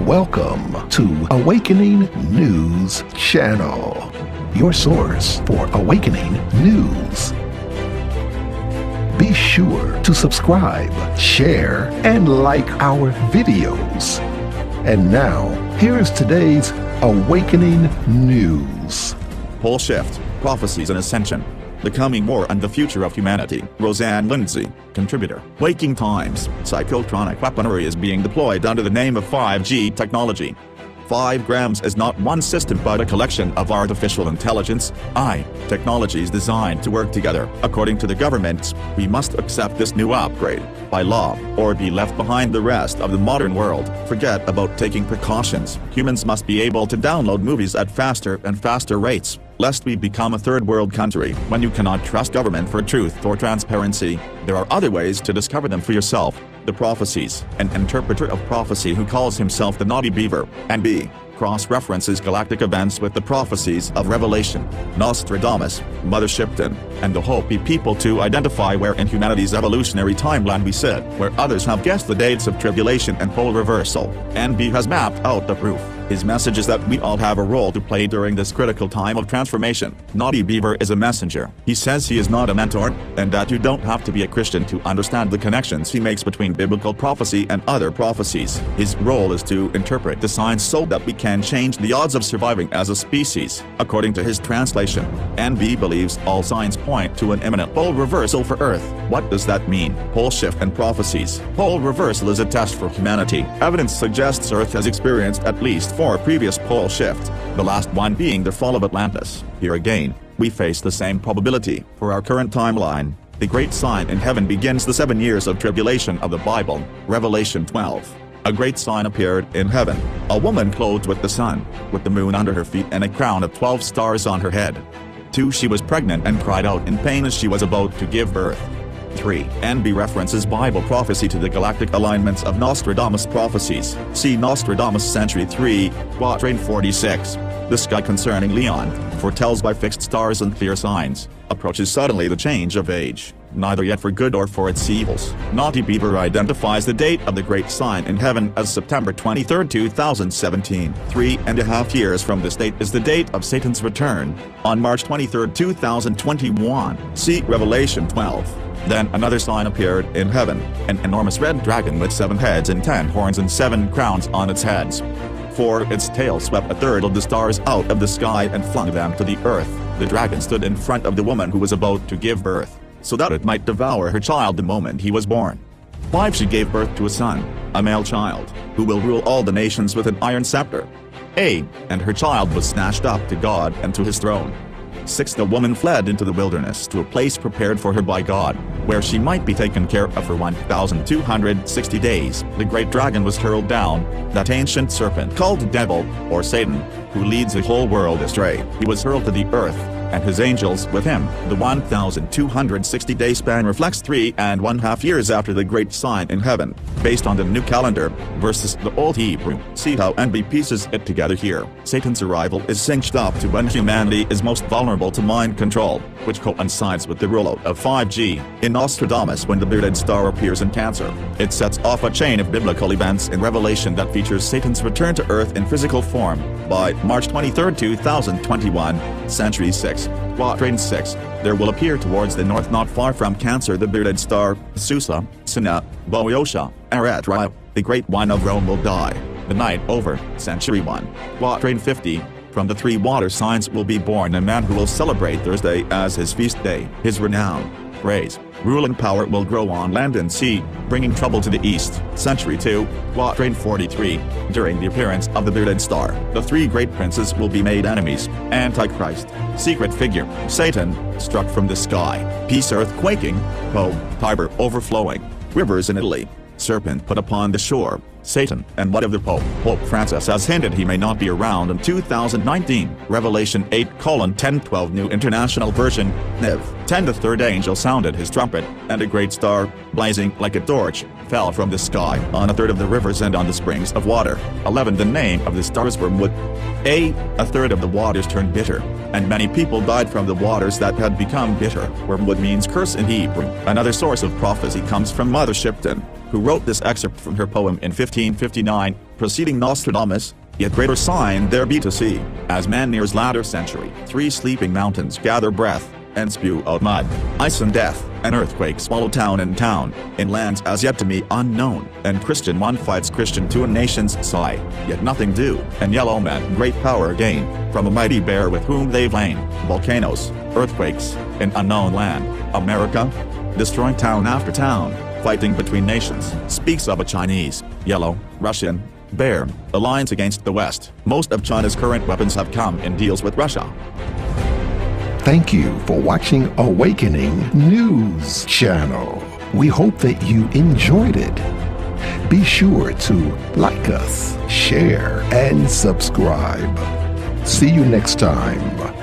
Welcome to Awakening News Channel, your source for awakening news. Be sure to subscribe, share, and like our videos. And now, here's today's Awakening News. Pole shift, prophecies and ascension. The coming war and the future of humanity. Roseanne Lindsay, contributor. Waking Times. Psychotronic weaponry is being deployed under the name of 5G technology. 5 grams is not one system but a collection of artificial intelligence, AI, technologies designed to work together. According to the governments, we must accept this new upgrade by law, or be left behind the rest of the modern world. Forget about taking precautions. Humans must be able to download movies at faster and faster rates, lest we become a third world country. When you cannot trust government for truth or transparency, there are other ways to discover them for yourself. The Prophecies, an interpreter of prophecy who calls himself the Naughty Beaver, and B. cross-references galactic events with the prophecies of Revelation, Nostradamus, Mother Shipton, and the Hopi People to identify where in humanity's evolutionary timeline we sit, where others have guessed the dates of tribulation and pole reversal, and B has mapped out the proof. His message is that we all have a role to play during this critical time of transformation. Naughty Beaver is a messenger. He says he is not a mentor, and that you don't have to be a Christian to understand the connections he makes between biblical prophecy and other prophecies. His role is to interpret the signs so that we can change the odds of surviving as a species. According to his translation, NB believes all signs point to an imminent pole reversal for Earth. What does that mean? Pole shift and prophecies. Pole reversal is a test for humanity. Evidence suggests Earth has experienced at least 4 previous pole shifts, the last one being the fall of Atlantis. Here again, we face the same probability. For our current timeline, the great sign in heaven begins the 7 years of tribulation of the Bible, Revelation 12. A great sign appeared in heaven, a woman clothed with the sun, with the moon under her feet and a crown of 12 stars on her head. 2. She was pregnant and cried out in pain as she was about to give birth. 3. NB references Bible prophecy to the galactic alignments of Nostradamus prophecies. See Nostradamus Century 3, Quatrain 46. The sky concerning Leon, foretells by fixed stars and clear signs, approaches suddenly the change of age, neither yet for good or for its evils. Naughty Beaver identifies the date of the great sign in heaven as September 23, 2017. 3.5 years from this date is the date of Satan's return, on March 23, 2021. See Revelation 12. Then another sign appeared in heaven, an enormous red dragon with 7 heads and 10 horns and 7 crowns on its heads. 4. Its tail swept a third of the stars out of the sky and flung them to the earth. The dragon stood in front of the woman who was about to give birth, so that it might devour her child the moment he was born. 5. She gave birth to a son, a male child, who will rule all the nations with an iron scepter. And her child was snatched up to God and to his throne. 6. The woman fled into the wilderness to a place prepared for her by God, where she might be taken care of for 1,260 days. The great dragon was hurled down, that ancient serpent called the devil, or Satan, who leads the whole world astray. He was hurled to the earth, and his angels with him. The 1,260-day span reflects 3.5 years after the great sign in heaven, based on the new calendar, versus the old Hebrew. See how NB pieces it together here. Satan's arrival is synced up to when humanity is most vulnerable to mind control, which coincides with the rollout of 5G. In Nostradamus, when the bearded star appears in Cancer, it sets off a chain of biblical events in Revelation that features Satan's return to Earth in physical form. By March 23, 2021, Century 6. Quatrain 6, there will appear towards the north not far from Cancer the bearded star, Susa, Sina, Boeotia, Aratra, the great one of Rome will die. The night over, Century 1. Quatrain 50, from the 3 water signs will be born a man who will celebrate Thursday as his feast day. His renown, praise, rule and power will grow on land and sea, bringing trouble to the east. Century 2, Quatrain 43, during the appearance of the bearded star, the 3 great princes will be made enemies. Antichrist, secret figure, Satan, struck from the sky, peace earth quaking, Po, Tiber overflowing, rivers in Italy, serpent put upon the shore, Satan, and what of the Pope? Pope Francis has hinted he may not be around in 2019. Revelation 8:10-12 New International Version, Niv. 10. The third angel sounded his trumpet, and a great star, blazing like a torch, fell from the sky on a third of the rivers and on the springs of water. 11. The name of the stars were Wormwood. A third of the waters turned bitter, and many people died from the waters that had become bitter. Wormwood means curse in Hebrew. Another source of prophecy comes from Mother Shipton, who wrote this excerpt from her poem in 1559, preceding Nostradamus. Yet greater sign there be to see, as man nears latter century, 3 sleeping mountains gather breath, and spew out mud, ice and death, and earthquake swallow town and town, in lands as yet to me unknown, and Christian one fights Christian to a nation's sigh, yet nothing do, and yellow men great power gain, from a mighty bear with whom they've lain, volcanoes, earthquakes, in unknown land, America, destroying town after town, fighting between nations, speaks of a Chinese, yellow, Russian, bear, alliance against the West. Most of China's current weapons have come in deals with Russia. Thank you for watching Awakening News Channel. We hope that you enjoyed it. Be sure to like us, share, and subscribe. See you next time.